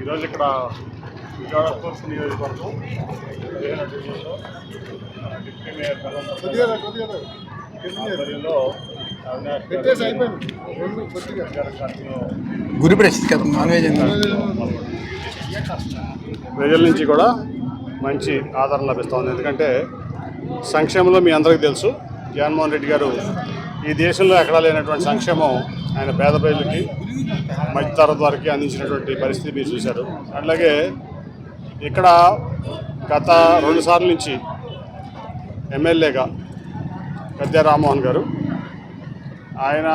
ఈరోజు ఇక్కడ విజయవాడ తూర్పు నియోజకవర్గం 15వ డివిజన్లో డిప్యూటీ మేయర్ ఆధ్వర్యంలో ప్రజల నుంచి కూడా మంచి ఆదరణ లభిస్తుంది. ఎందుకంటే సంక్షేమంలో మీ అందరికీ తెలుసు, జగన్మోహన్ రెడ్డి గారు ఈ దేశంలో ఎక్కడా లేనటువంటి సంక్షేమం ఆయన పేద ప్రజలకి మధ్యతరగతి వారికి అందించినటువంటి పరిస్థితి మీరు చూశారు. అట్లాగే ఇక్కడ గత 2 సార్లు నుంచి ఎమ్మెల్యేగా గద్దె రామ్మోహన్ గారు ఆయన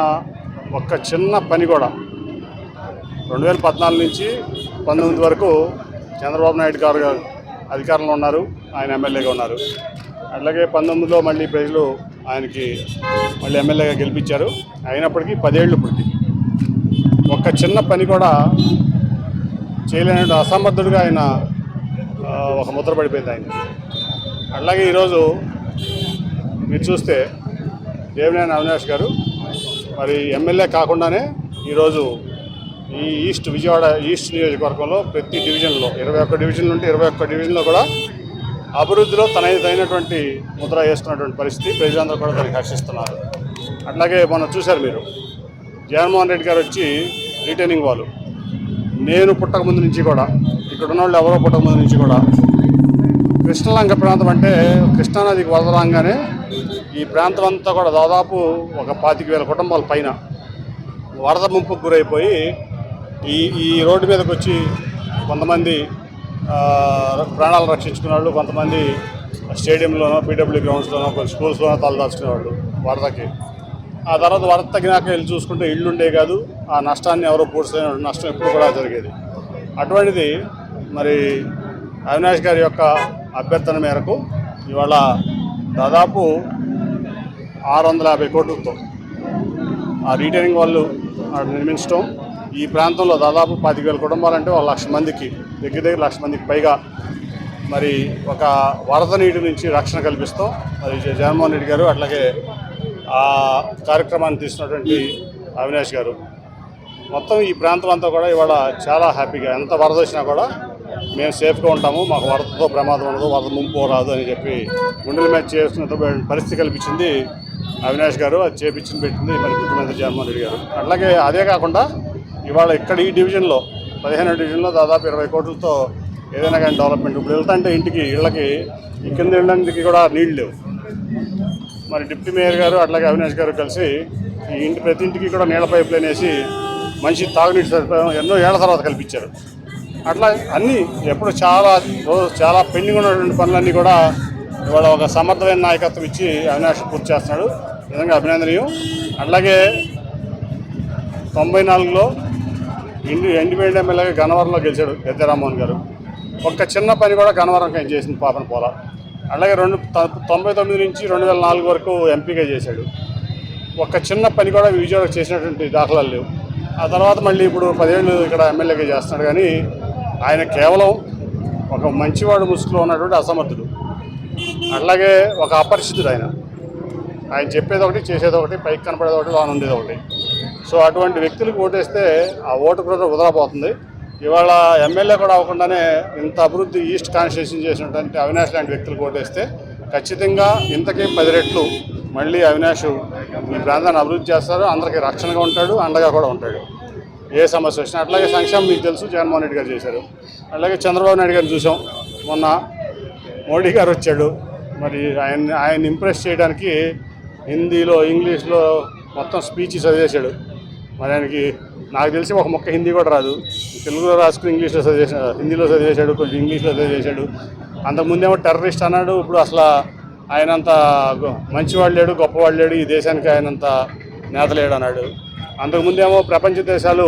ఒక్క చిన్న పని కూడా 2014 నుంచి 19 వరకు చంద్రబాబు నాయుడు గారు అధికారంలో ఉన్నారు, ఆయన ఎమ్మెల్యేగా ఉన్నారు. అట్లాగే 19లో మళ్ళీ ప్రజలు ఆయనకి మళ్ళీ ఎమ్మెల్యేగా గెలిపించారు. అయినప్పటికీ 10 ఏళ్ళు ఇప్పటికి ఒక్క చిన్న పని కూడా చేయలేని అసమర్థుడిగా ఆయన ఒక ముద్ర పడిపోయింది ఆయన. అట్లాగే ఈరోజు మీరు చూస్తే దేవినేని అవినాష్ గారు మరి ఎమ్మెల్యే కాకుండానే ఈరోజు ఈ విజయవాడ ఈస్ట్ నియోజకవర్గంలో ప్రతి డివిజన్లో 21 డివిజన్లు ఉంటే 21 డివిజన్లో కూడా అభివృద్ధిలో తనదైనటువంటి ముద్ర వేసుకున్నటువంటి పరిస్థితి ప్రజలందరూ కూడా దానికి హర్షిస్తున్నారు. అట్లాగే మనం చూశారు మీరు, జగన్మోహన్ రెడ్డి గారు వచ్చి రిటైనింగ్ వాళ్ళు నేను పుట్టక ముందు నుంచి కూడా ఇక్కడ ఉన్న వాళ్ళు ఎవరో పుట్టక ముందు నుంచి కూడా కృష్ణలంక ప్రాంతం అంటే కృష్ణానదికి వరద రాగానే ఈ ప్రాంతం అంతా కూడా దాదాపు ఒక 25,000 కుటుంబాల పైన వరద ముంపుకు గురైపోయి ఈ రోడ్డు మీదకి వచ్చి కొంతమంది ప్రాణాలు రక్షించుకునే వాళ్ళు, కొంతమంది స్టేడియంలోనో పీడబ్ల్యూ గ్రౌండ్స్లోనో కొన్ని స్కూల్స్లోనో తలదాచుకునేవాళ్ళు వరదకి. ఆ తర్వాత వరద తగ్గినాక వెళ్ళి చూసుకుంటే ఇళ్ళు ఉండే కాదు, ఆ నష్టాన్ని ఎవరో పూడ్చలేని నష్టం ఎప్పుడు కూడా జరిగేది. అటువంటిది మరి అవినాష్ గారి యొక్క అభ్యర్థన మేరకు ఇవాళ దాదాపు 650 కోట్లతో ఆ రిటైనింగ్ వాళ్ళు నిర్మించడం, ఈ ప్రాంతంలో దాదాపు 25,000 కుటుంబాలంటే 1,00,000 మందికి దగ్గర 1,00,000 మందికి పైగా మరి ఒక వరద నీటి నుంచి రక్షణ కల్పిస్తాం. మరి జగన్మోహన్ రెడ్డి గారు అట్లాగే ఆ కార్యక్రమాన్ని తీసుకున్నటువంటి అవినాష్ గారు మొత్తం ఈ ప్రాంతం అంతా కూడా ఇవాళ చాలా హ్యాపీగా, ఎంత వరద వచ్చినా కూడా మేము సేఫ్గా ఉంటాము, మాకు వరదతో ప్రమాదం ఉండదు, వరద ముంపు రాదు అని చెప్పి గుండెల మీద చేస్తున్న పరిస్థితి కల్పించింది అవినాష్ గారు. అది పెట్టింది మరి ముఖ్యమంత్రి జగన్మోహన్ రెడ్డి గారు. అట్లాగే అదే కాకుండా ఇవాళ ఇక్కడ ఈ డివిజన్లో 15వ డివిజన్లో దాదాపు 20 కోట్లతో ఏదైనా కానీ డెవలప్మెంట్. ఇప్పుడు వెళ్తుంటే ఇంటికి ఇళ్ళకి ఈ కింద ఇళ్ళకి కూడా నీళ్ళు లేవు. మరి డిప్యూటీ మేయర్ గారు అట్లాగే అవినాష్ గారు కలిసి ఈ ప్రతి ఇంటికి కూడా నీళ్ళ పైప్ లైన్ వేసి మంచి తాగునీటి సదుపాయం ఎన్నో ఏళ్ల తర్వాత కల్పించారు. అట్లా అన్నీ ఎప్పుడు చాలా పెండింగ్ ఉన్నటువంటి పనులన్నీ కూడా ఇవాళ ఒక సమర్థమైన నాయకత్వం ఇచ్చి అవినాష్ పూర్తి చేస్తున్నాడు. నిజంగా అభినందనీయం. అట్లాగే 94లో ఇండిపెండెంట్ ఎమ్మెల్యేగా గన్నవరంలో గెలిచాడు గద్దె రామ్మోహన్ గారు. ఒక్క చిన్న పని కూడా గన్నవరం ఆయన చేసింది పాపన పోలా. అలాగే 99 నుంచి 2004 వరకు ఎంపీగా చేశాడు. ఒక్క చిన్న పని కూడా విజయవాడ చేసినటువంటి దాఖలాలు లేవు. ఆ తర్వాత మళ్ళీ ఇప్పుడు 10 ఏళ్ళు ఇక్కడ ఎమ్మెల్యేగా చేస్తున్నాడు. కానీ ఆయన కేవలం ఒక మంచివాడు ముసుగులో ఉన్నటువంటి అసమర్థుడు, అట్లాగే ఒక అపరిచితుడు. ఆయన చెప్పేది ఒకటి, చేసేది ఒకటి, పైకి కనపడేది ఒకటి, లోన ఉండేది ఒకటి. సో అటువంటి వ్యక్తులకు ఓటేస్తే ఆ ఓటు కూడా వదలపోతుంది. ఇవాళ ఎమ్మెల్యే కూడా అవ్వకుండానే ఇంత అభివృద్ధి ఈస్ట్ కాన్స్టిట్యూషన్ చేసినటువంటి అవినాష్ లాంటి వ్యక్తులకు ఓటేస్తే ఖచ్చితంగా ఇంతకీ 10 రెట్లు మళ్ళీ అవినాష్ ఈ ప్రాంతాన్ని అభివృద్ధి చేస్తారు. అందరికీ రక్షణగా ఉంటాడు, అండగా కూడా ఉంటాడు ఏ సమస్య వచ్చినా. అట్లాగే సంక్షేమం మీకు తెలుసు, జగన్మోహన్ రెడ్డి గారు చేశారు. అలాగే చంద్రబాబు నాయుడు గారిని చూసాం, మొన్న మోడీ గారు వచ్చాడు. మరి ఆయన ఇంప్రెస్ చేయడానికి హిందీలో ఇంగ్లీష్లో మొత్తం స్పీచ్ చదివేశాడు. మరి ఆయనకి నాకు తెలిసి ఒక మొక్క హిందీ కూడా రాదు, తెలుగులో రాసుకుని ఇంగ్లీష్లో చదివేశాడు, హిందీలో చదివేశాడు, కొంచెం ఇంగ్లీష్లో చదివేశాడు. అంతకుముందేమో టెర్రరిస్ట్ అన్నాడు, ఇప్పుడు అసలు ఆయనంత మంచివాడు లేడు, గొప్పవాడు లేడు, ఈ దేశానికి ఆయనంత నేత లేడు అన్నాడు. అంతకుముందేమో ప్రపంచ దేశాలు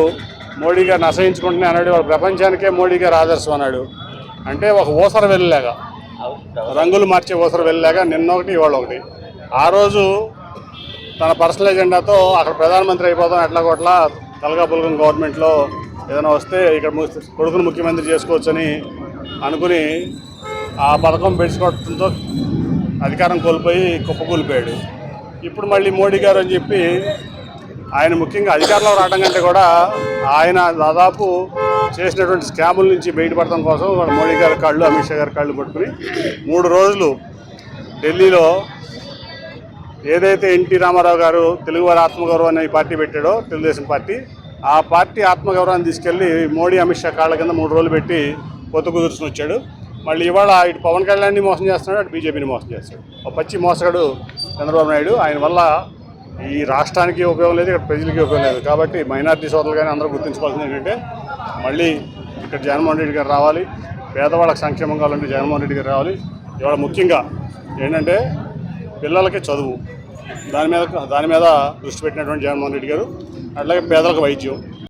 మోడీ గారిని అసహించుకుంటున్నాయి అన్నాడు, వాళ్ళు ప్రపంచానికే మోడీ గారు ఆదర్శం అన్నాడు. అంటే ఒక ఊసర వెళ్ళలేగా, రంగులు మార్చే ఊసర వెళ్ళలేగా నిన్నొకటి ఇవాళ ఒకటి. ఆ రోజు తన పర్సనల్ ఎజెండాతో అక్కడ ప్రధానమంత్రి అయిపోతాం, ఎట్లా కొట్లా తలగా పులగం గవర్నమెంట్లో ఏదైనా వస్తే ఇక్కడ కొడుకును ముఖ్యమంత్రి చేసుకోవచ్చని అనుకుని ఆ పథకం పెంచుకోవడంతో అధికారం కోల్పోయి కుప్పకూలిపోయాడు. ఇప్పుడు మళ్ళీ మోడీ గారు అని చెప్పి ఆయన ముఖ్యంగా అధికారంలో రావడం కంటే కూడా ఆయన దాదాపు చేసినటువంటి స్కాముల నుంచి బయటపడటం కోసం వాళ్ళ మోడీ గారి కాళ్ళు అమిత్ షా గారి కాళ్ళు పట్టుకుని 3 రోజులు ఢిల్లీలో ఏదైతే ఎన్టీ రామారావు గారు తెలుగువారి ఆత్మగౌరవం అనే పార్టీ పెట్టాడో తెలుగుదేశం పార్టీ, ఆ పార్టీ ఆత్మగౌరవాన్ని తీసుకెళ్ళి మోడీ అమిత్ షా కాళ్ళ కింద 3 రోజులు పెట్టి పొత్తు కుదుర్చుని వచ్చాడు. మళ్ళీ ఇవాళ ఇటు పవన్ కళ్యాణ్ని మోసం చేస్తున్నాడు, అటు బీజేపీని మోసం చేస్తాడు. ఒక పచ్చి మోసగాడు చంద్రబాబు నాయుడు. ఆయన వల్ల ఈ రాష్ట్రానికి ఉపయోగం లేదు, ఇక్కడ ప్రజలకి ఉపయోగం లేదు. కాబట్టి మైనారిటీ సోదరులు కానీ అందరూ గుర్తుంచుకోవాల్సింది ఏంటంటే మళ్ళీ ఇక్కడ జగన్మోహన్ రెడ్డి గారు రావాలి, పేదవాళ్ళకి సంక్షేమం కావాలంటే జగన్మోహన్ రెడ్డి గారు రావాలి. ఇవాళ ముఖ్యంగా ఏంటంటే పిల్లలకి చదువు, దాని మీద దృష్టి పెట్టినటువంటి జగన్మోహన్ రెడ్డి గారు, అట్లాగే పేదలకు వైద్యం,